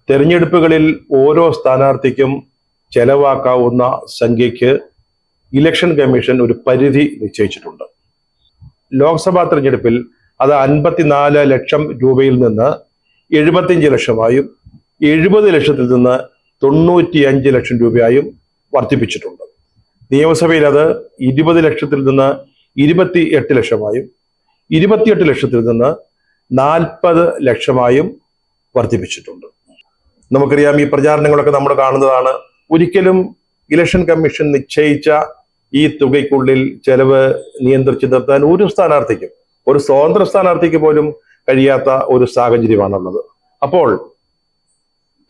തെരഞ്ഞെടുപ്പുകളിൽ ഓരോ സ്ഥാനാർത്ഥിക്കും ചെലവാക്കാവുന്ന സംഖ്യയ്ക്ക് election commission ഒരു പരിധി നിശ്ചയിച്ചിട്ടുണ്ട്. ലോക്സഭാ തെരഞ്ഞെടുപ്പിൽ അത് 54 ലക്ഷം രൂപയിൽ നിന്ന് 75 ലക്ഷമായും 70 ലക്ഷത്തിൽ നിന്ന് 95 ലക്ഷം രൂപയായും വർദ്ധിപ്പിച്ചിട്ടുണ്ട്. നിയമസഭയിൽ അത് 20 ലക്ഷത്തിൽ നിന്ന് 28 ലക്ഷമായും 28 ലക്ഷത്തിൽ നിന്ന് 40 ലക്ഷമായും വർദ്ധിപ്പിച്ചിട്ടുണ്ട്. നമുക്കറിയാം, ഈ പ്രചാരണങ്ങളൊക്കെ നമ്മൾ കാണുന്നതാണ്. ഒരിക്കലും ഇലക്ഷൻ കമ്മീഷൻ നിശ്ചയിച്ച ഈ തുകയ്ക്കുള്ളിൽ ചെലവ് നിയന്ത്രിച്ചു നിർത്താൻ ഒരു സ്ഥാനാർത്ഥിക്കും, ഒരു സ്വതന്ത്ര സ്ഥാനാർത്ഥിക്ക് പോലും കഴിയാത്ത ഒരു സാഹചര്യമാണുള്ളത്. അപ്പോൾ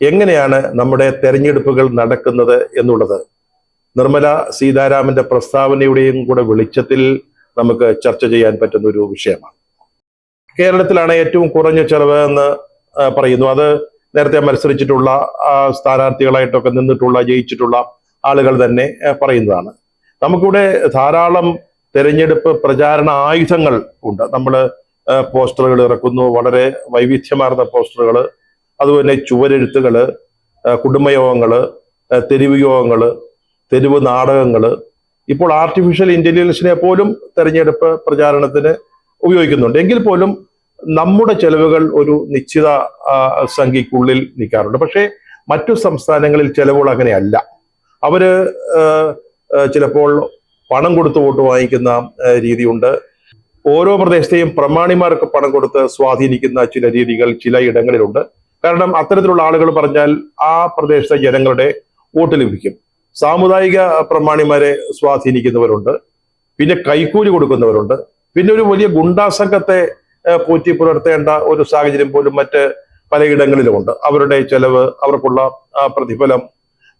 എങ്ങനെയാണ് നമ്മുടെ തെരഞ്ഞെടുപ്പുകൾ നടക്കുന്നത് എന്നുള്ളത് നിർമ്മല സീതാരാമന്റെ പ്രസ്താവനയുടെയും കൂടെ വെളിച്ചത്തിൽ നമുക്ക് ചർച്ച ചെയ്യാൻ പറ്റുന്ന ഒരു വിഷയമാണ്. കേരളത്തിലാണ് ഏറ്റവും കുറഞ്ഞ ചെലവ് എന്ന് പറയുന്നു. അത് നേരത്തെ മത്സരിച്ചിട്ടുള്ള സ്ഥാനാർത്ഥികളായിട്ടൊക്കെ നിന്നിട്ടുള്ള ജയിച്ചിട്ടുള്ള ആളുകൾ തന്നെ പറയുന്നതാണ്. നമുക്കിവിടെ ധാരാളം തെരഞ്ഞെടുപ്പ് പ്രചാരണ ആയുധങ്ങൾ ഉണ്ട്. നമ്മൾ പോസ്റ്ററുകൾ ഇറക്കുന്നു, വളരെ വൈവിധ്യമാർന്ന പോസ്റ്ററുകൾ, അതുപോലെ ചുവരെഴുത്തുകള്, കുടുംബയോഗങ്ങള്, തെരുവ് യോഗങ്ങള്, തെരുവ് നാടകങ്ങള്, ഇപ്പോൾ ആർട്ടിഫിഷ്യൽ ഇന്റലിജൻസിനെ പോലും തെരഞ്ഞെടുപ്പ് പ്രചാരണത്തിന് ഉപയോഗിക്കുന്നുണ്ട്. എങ്കിൽ പോലും നമ്മുടെ ചെലവുകൾ ഒരു നിശ്ചിത സംഖ്യക്കുള്ളിൽ നിൽക്കാറുണ്ട്. പക്ഷേ മറ്റു സംസ്ഥാനങ്ങളിൽ ചെലവുകൾ അങ്ങനെയല്ല. അവര് ചിലപ്പോൾ പണം കൊടുത്ത് വോട്ട് വാങ്ങിക്കുന്ന രീതിയുണ്ട്. ഓരോ പ്രദേശത്തെയും പ്രമാണിമാർക്ക് പണം കൊടുത്ത് സ്വാധീനിക്കുന്ന ചില രീതികൾ ചില ഇടങ്ങളിലുണ്ട്. കാരണം അത്തരത്തിലുള്ള ആളുകൾ പറഞ്ഞാൽ ആ പ്രദേശത്തെ ജനങ്ങളുടെ വോട്ട് ലഭിക്കും. സാമുദായിക പ്രമാണിമാരെ സ്വാധീനിക്കുന്നവരുണ്ട്, പിന്നെ കൈക്കൂലി കൊടുക്കുന്നവരുണ്ട്, പിന്നെ ഒരു വലിയ ഗുണ്ടാ സംഘത്തെ പോറ്റി പുലർത്തേണ്ട ഒരു സാഹചര്യം പോലും മറ്റ് പലയിടങ്ങളിലുമുണ്ട്. അവരുടെ ചെലവ്, അവർക്കുള്ള പ്രതിഫലം,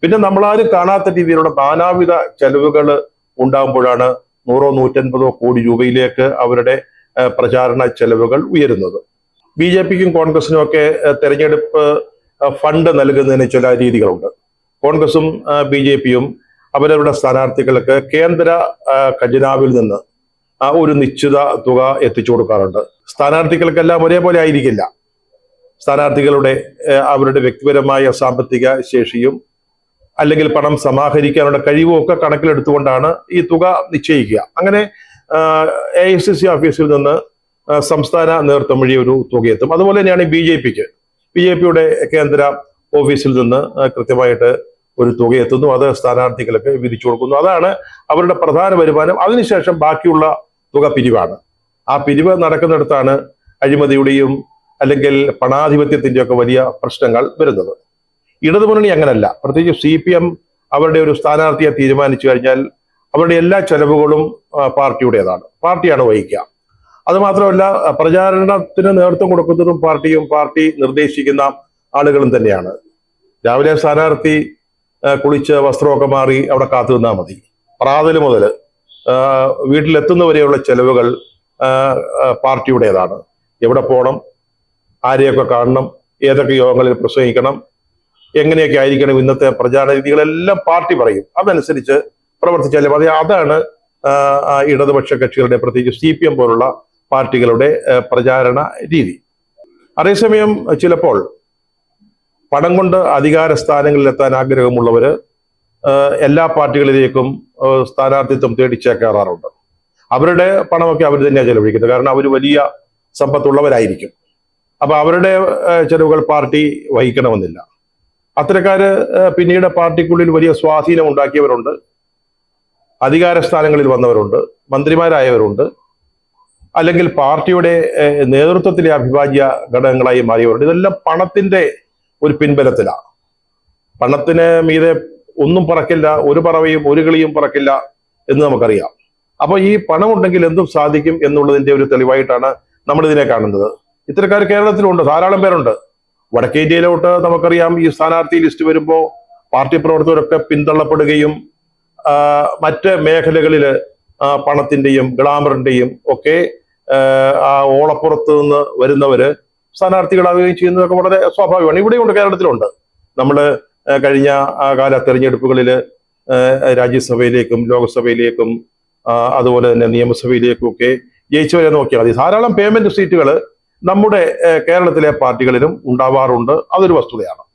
പിന്നെ നമ്മളാരും കാണാത്ത രീതിയിലുള്ള നാനാവിധ ചെലവുകൾ ഉണ്ടാകുമ്പോഴാണ് 100-150 കോടി രൂപയിലേക്ക് അവരുടെ പ്രചാരണ ചെലവുകൾ ഉയരുന്നത്. BJPക്കും കോൺഗ്രസിനും ഒക്കെ തെരഞ്ഞെടുപ്പ് ഫണ്ട് നൽകുന്നതിന് ചില രീതികളുണ്ട്. കോൺഗ്രസും BJPയും അവരവരുടെ സ്ഥാനാർത്ഥികൾക്ക് കേന്ദ്ര ഖജനാവിൽ നിന്ന് ഒരു നിശ്ചിത തുക എത്തിച്ചു കൊടുക്കാറുണ്ട്. സ്ഥാനാർത്ഥികൾക്കെല്ലാം ഒരേപോലെ ആയിരിക്കില്ല. സ്ഥാനാർത്ഥികളുടെ അവരുടെ വ്യക്തിപരമായ സാമ്പത്തിക ശേഷിയും അല്ലെങ്കിൽ പണം സമാഹരിക്കാനുള്ള കഴിവും ഒക്കെ കണക്കിലെടുത്തുകൊണ്ടാണ് ഈ തുക നിശ്ചയിക്കുക. അങ്ങനെ AICC ഓഫീസിൽ നിന്ന് സംസ്ഥാന നേതൃത്വം വഴി ഒരു തുക എത്തും. അതുപോലെ തന്നെയാണ് BJPയുടെ കേന്ദ്ര ഓഫീസിൽ നിന്ന് കൃത്യമായിട്ട് ഒരു തുക എത്തുന്നു. അത് സ്ഥാനാർത്ഥികൾക്ക് വിധിച്ചു കൊടുക്കുന്നു. അതാണ് അവരുടെ പ്രധാന വരുമാനം. അതിനുശേഷം ബാക്കിയുള്ള തുക പിരിവാണ്. ആ പിരിവ് നടക്കുന്നിടത്താണ് അഴിമതിയുടെയും അല്ലെങ്കിൽ പണാധിപത്യത്തിൻ്റെ ഒക്കെ വലിയ പ്രശ്നങ്ങൾ വരുന്നത്. ഇടതുമുന്നണി അങ്ങനല്ല. പ്രത്യേകിച്ച് CPM അവരുടെ ഒരു സ്ഥാനാർത്ഥിയെ തീരുമാനിച്ചു കഴിഞ്ഞാൽ അവരുടെ എല്ലാ ചെലവുകളും പാർട്ടിയുടേതാണ്, പാർട്ടിയാണ് വഹിക്കുക. അതുമാത്രമല്ല, പ്രചാരണത്തിന് നേതൃത്വം കൊടുക്കുന്നതും പാർട്ടി നിർദ്ദേശിക്കുന്ന ആളുകളും തന്നെയാണ്. രാവിലെ സ്ഥാനാർത്ഥി കുളിച്ച് വസ്ത്രമൊക്കെ മാറി അവിടെ കാത്തു നിന്നാൽ മതി. പ്രാതൽ മുതൽ വീട്ടിലെത്തുന്നവരെയുള്ള ചെലവുകൾ പാർട്ടിയുടേതാണ്. എവിടെ പോകണം, ആരെയൊക്കെ കാണണം, ഏതൊക്കെ യോഗങ്ങളിൽ പ്രസംഗിക്കണം, എങ്ങനെയൊക്കെ ആയിരിക്കണം ഇന്നത്തെ പ്രചാരണ രീതികളെല്ലാം പാർട്ടി പറയും. അതനുസരിച്ച് പ്രവർത്തിച്ചാലും മതി. അതാണ് ഇടതുപക്ഷ കക്ഷികളുടെ, പ്രത്യേകിച്ച് CPM പോലുള്ള പാർട്ടികളുടെ പ്രചാരണ രീതി. അതേസമയം ചിലപ്പോൾ പണം കൊണ്ട് അധികാര സ്ഥാനങ്ങളിലെത്താൻ ആഗ്രഹമുള്ളവര് എല്ലാ പാർട്ടികളിലേക്കും സ്ഥാനാർത്ഥിത്വം തേടിച്ചേക്കാറുണ്ട്. അവരുടെ പണമൊക്കെ അവർ തന്നെയാണ് ചെലവഴിക്കുന്നത്. കാരണം അവർ വലിയ സമ്പത്തുള്ളവരായിരിക്കും. അപ്പൊ അവരുടെ ചെലവുകൾ പാർട്ടി വഹിക്കണമെന്നില്ല. അത്തരക്കാര് പിന്നീട് പാർട്ടിക്കുള്ളിൽ വലിയ സ്വാധീനം ഉണ്ടാക്കിയവരുണ്ട്, അധികാര സ്ഥാനങ്ങളിൽ വന്നവരുണ്ട്, മന്ത്രിമാരായവരുണ്ട്, അല്ലെങ്കിൽ പാർട്ടിയുടെ നേതൃത്വത്തിലെ അവിഭാജ്യ ഘടകങ്ങളായി മാറിയവരുണ്ട്. ഇതെല്ലാം പണത്തിന്റെ ഒരു പിൻബലത്തിലാണ്. പണത്തിന് മീതെ ഒന്നും പറക്കില്ല, ഒരു പറവയും ഒരു കിളിയും പറക്കില്ല എന്ന് നമുക്കറിയാം. അപ്പൊ ഈ പണമുണ്ടെങ്കിൽ എന്തും സാധിക്കും എന്നുള്ളതിന്റെ ഒരു തെളിവായിട്ടാണ് നമ്മൾ ഇതിനെ കാണുന്നത്. ഇത്തരക്കാർ കേരളത്തിലുണ്ട്, ധാരാളം പേരുണ്ട്. വടക്കേ ഇന്ത്യയിലോട്ട് നമുക്കറിയാം, ഈ സ്ഥാനാർത്ഥി ലിസ്റ്റ് വരുമ്പോൾ പാർട്ടി പ്രവർത്തകരൊക്കെ പിന്തള്ളപ്പെടുകയും മറ്റ് മേഖലകളിൽ പണത്തിന്റെയും ഗ്ലാമറിന്റെയും ഒക്കെ ആ ഓളപ്പുറത്ത് നിന്ന് വരുന്നവര് സ്ഥാനാർത്ഥികളാവുകയും ചെയ്യുന്നതൊക്കെ വളരെ സ്വാഭാവികമാണ്. ഇവിടെയുണ്ട്, കേരളത്തിലുണ്ട്. നമ്മൾ കഴിഞ്ഞ കാല തെരഞ്ഞെടുപ്പുകളിൽ രാജ്യസഭയിലേക്കും ലോക്സഭയിലേക്കും അതുപോലെ തന്നെ നിയമസഭയിലേക്കും ഒക്കെ ജയിച്ചവരെ നോക്കിയാൽ മതി. ധാരാളം പേയ്മെന്റ് സീറ്റുകൾ നമ്മുടെ കേരളത്തിലെ പാർട്ടികളിലും ഉണ്ടാവാറുണ്ട്. അതൊരു വസ്തുതയാണ്.